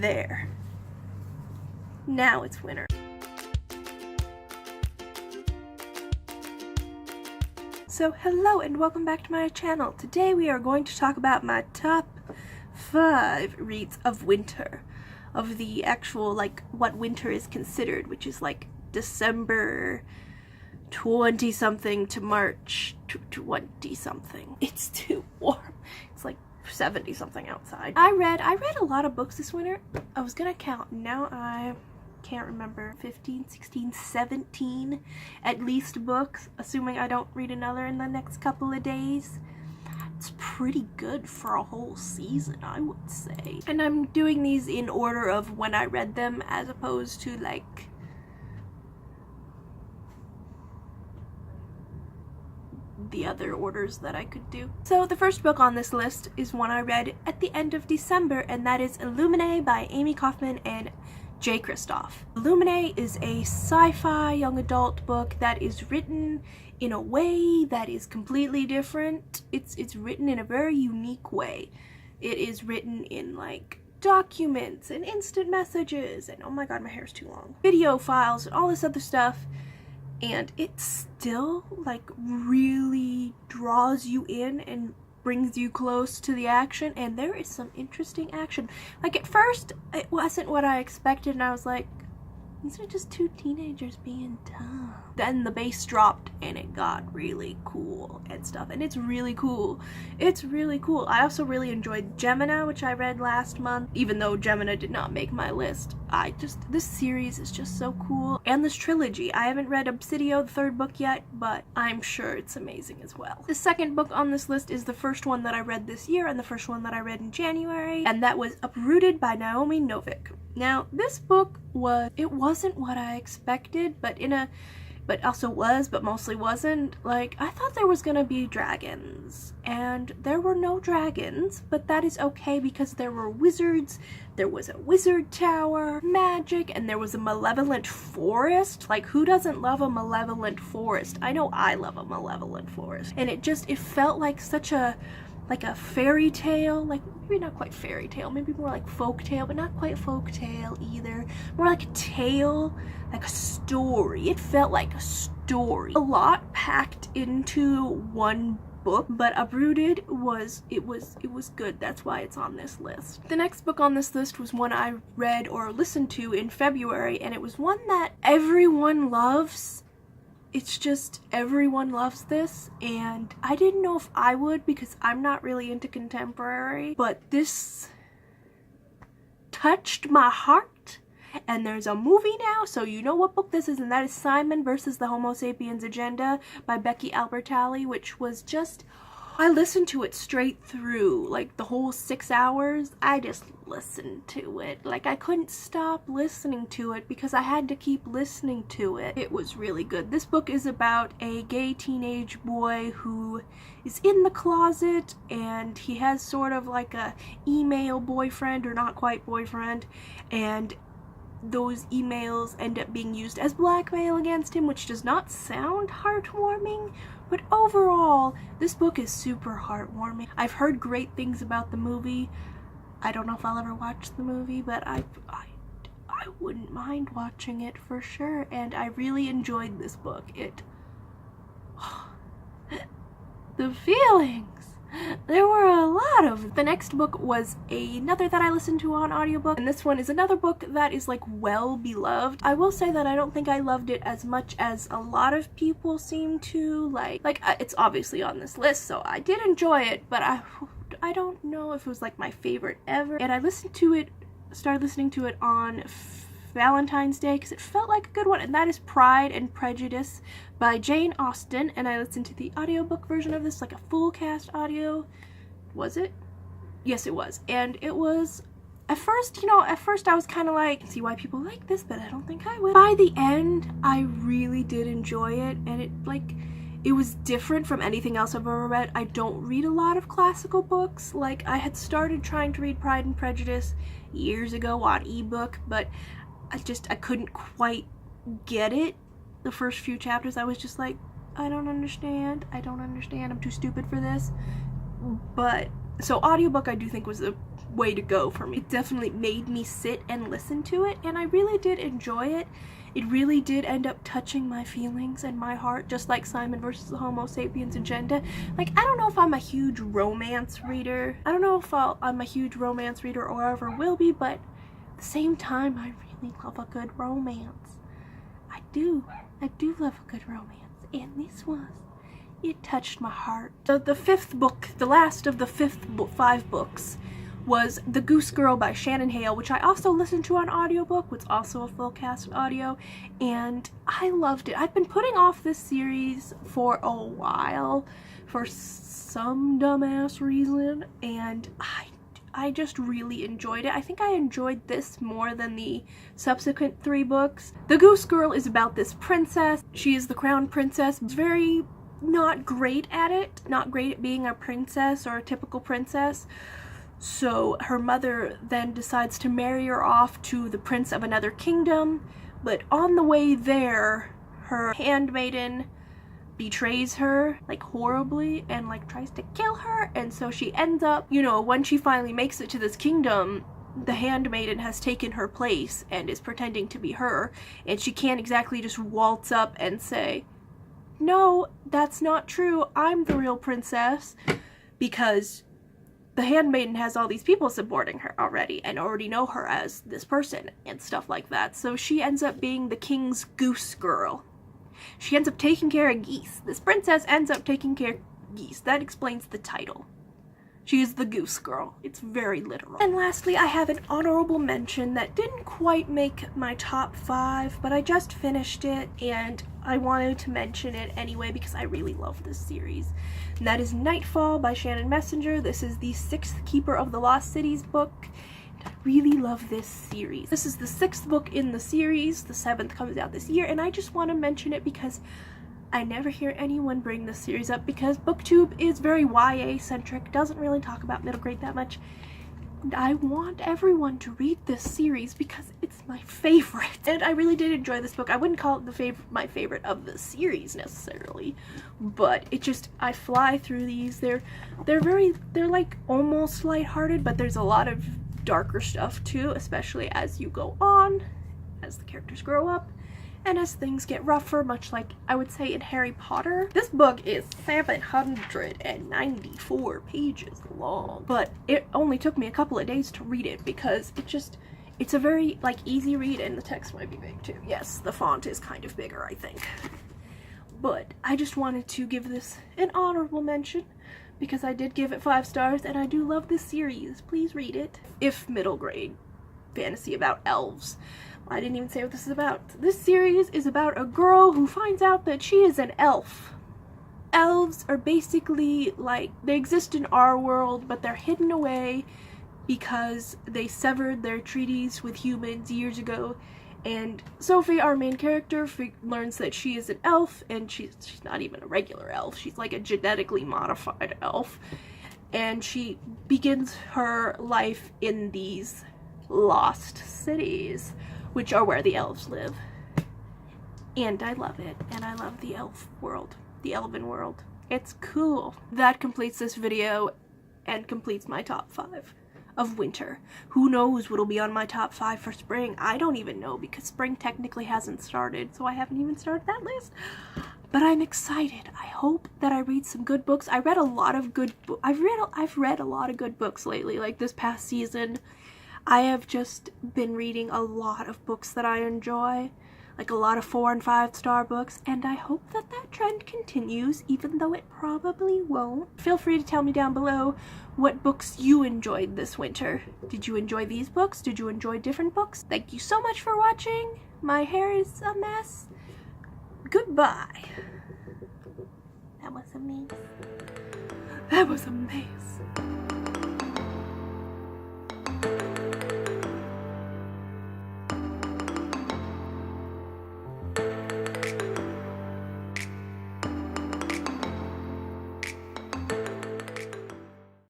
There. Now it's winter. So hello and welcome back to my channel. Today we are going to talk about my top 5 reads of winter. Of the actual, like, what winter is considered, which is like December 20-something to March 20-something. It's too warm. It's like 70-something outside. I read a lot of books this winter. I was gonna count. Now I can't remember. 15, 16, 17 at least books, assuming I don't read another in the next couple of days. It's pretty good for a whole season, I would say. And I'm doing these in order of when I read them, as opposed to like the other orders that I could do. So the first book on this list is one I read at the end of December, and that is Illuminae by Amie Kaufman and J. Kristoff. Illuminae is a sci-fi young adult book that is written in a way that is completely different. It's written in a very unique way. It is written in like documents and instant messages and, oh my god, my hair's too long, video files and all this other stuff. And it still like really draws you in and brings you close to the action, and there is some interesting action. Like at first it wasn't what I expected, and I was like, these are just two teenagers being dumb. Then the bass dropped and it got really cool and stuff, and it's really cool. It's really cool. I also really enjoyed Gemina, which I read last month, even though Gemina did not make my list. This series is just so cool. And this trilogy. I haven't read Obsidio, the third book yet, but I'm sure it's amazing as well. The second book on this list is the first one that I read this year and the first one that I read in January, and that was Uprooted by Naomi Novik. Now, this book wasn't what I expected, but also was, but mostly wasn't. Like, I thought there was gonna be dragons, and there were no dragons, but that is okay because there were wizards, there was a wizard tower, magic, and there was a malevolent forest. Like, who doesn't love a malevolent forest? I know I love a malevolent forest. And it felt like such a fairy tale, like maybe not quite fairy tale, maybe more like folk tale, but not quite folk tale either. More like a tale, like a story. It felt like a story. A lot packed into one book, but Uprooted was good. That's why it's on this list. The next book on this list was one I read or listened to in February, and it was one that everyone loves. It's just, everyone loves this, and I didn't know if I would because I'm not really into contemporary, but this touched my heart, and there's a movie now, so you know what book this is, and that is Simon versus the Homo Sapiens Agenda by Becky Albertalli, which was just, I listened to it straight through, like the whole 6 hours. I just listened to it. Like, I couldn't stop listening to it because I had to keep listening to it. It was really good. This book is about a gay teenage boy who is in the closet, and he has sort of like a email boyfriend, or not quite boyfriend, and those emails end up being used as blackmail against him, which does not sound heartwarming, but overall, this book is super heartwarming. I've heard great things about the movie. I don't know if I'll ever watch the movie, but I wouldn't mind watching it for sure, and I really enjoyed this book. The feelings! There were a lot of them. The next book was another that I listened to on audiobook, and this one is another book that is like well beloved. I will say that I don't think I loved it as much as a lot of people seem to. Like it's obviously on this list, so I did enjoy it, but I don't know if it was like my favorite ever. And I started listening to it on Valentine's Day because it felt like a good one, and that is Pride and Prejudice by Jane Austen, and I listened to the audiobook version of this, like a full cast audio. Was it? Yes, it was. And it was, at first I was kind of like, I see why people like this, but I don't think I would. By the end, I really did enjoy it, and it was different from anything else I've ever read. I don't read a lot of classical books. Like, I had started trying to read Pride and Prejudice years ago on ebook, but I couldn't quite get it. The first few chapters, I was just like, I don't understand, I'm too stupid for this. But So audiobook I do think was the way to go for me. It definitely made me sit and listen to it, and I really did enjoy it. It really did end up touching my feelings and my heart, just like Simon versus the Homo Sapiens agenda. Like, I don't know if I'm a huge romance reader. I don't know if I'm a huge romance reader or ever will be, but at the same time, I really love a good romance. I do love a good romance, and this was. It touched my heart. The fifth book, the last of the five books, was The Goose Girl by Shannon Hale, which I also listened to on audiobook, which is also a full cast audio, and I loved it. I've been putting off this series for a while for some dumbass reason, and I just really enjoyed it. I think I enjoyed this more than the subsequent 3 books. The Goose Girl is about this princess. She is the crown princess. Very not great at it, not great at being a princess or a typical princess. So her mother then decides to marry her off to the prince of another kingdom, but on the way there, her handmaiden betrays her, like, horribly, and, like, tries to kill her, and so she ends up, you know, when she finally makes it to this kingdom, the handmaiden has taken her place and is pretending to be her, and she can't exactly just waltz up and say, "No, that's not true, I'm the real princess," because the handmaiden has all these people supporting her already and already know her as this person and stuff like that. So she ends up being the king's goose girl. She ends up taking care of geese. This princess ends up taking care of geese. That explains the title. She is the Goose Girl. It's very literal. And lastly, I have an honorable mention that didn't quite make my top 5, but I just finished it and I wanted to mention it anyway because I really love this series. And that is Nightfall by Shannon Messenger. This is the 6th Keeper of the Lost Cities book. And I really love this series. This is the 6th book in the series. The 7th comes out this year, and I just want to mention it because I never hear anyone bring this series up because BookTube is very YA-centric, doesn't really talk about middle grade that much. And I want everyone to read this series because it's my favorite. And I really did enjoy this book. I wouldn't call it my favorite of the series necessarily, but it just, I fly through these. They're like almost lighthearted, but there's a lot of darker stuff too, especially as you go on, as the characters grow up. And as things get rougher, much like I would say in Harry Potter. This book is 794 pages long, but it only took me a couple of days to read it because it's a very, like, easy read, and the text might be big too. Yes, the font is kind of bigger, I think. But I just wanted to give this an honorable mention because I did give it 5 stars and I do love this series. Please read it. If middle grade fantasy about elves. I didn't even say what this is about. This series is about a girl who finds out that she is an elf. Elves are basically, like, they exist in our world, but they're hidden away because they severed their treaties with humans years ago. And Sophie, our main character, learns that she is an elf, and she's not even a regular elf. She's like a genetically modified elf. And she begins her life in these lost cities, which are where the elves live. And I love it, and I love the elf world, the elven world. It's cool. That completes this video and completes my top 5 of winter. Who knows what'll be on my top 5 for spring? I don't even know because spring technically hasn't started, so I haven't even started that list. But I'm excited. I hope that I read some good books. I read a lot of good books. I've read a lot of good books lately, like this past season. I have just been reading a lot of books that I enjoy, like a lot of 4- and 5-star books, and I hope that that trend continues, even though it probably won't. Feel free to tell me down below what books you enjoyed this winter. Did you enjoy these books? Did you enjoy different books? Thank you so much for watching. My hair is a mess. Goodbye. That was a mess. That was a mess.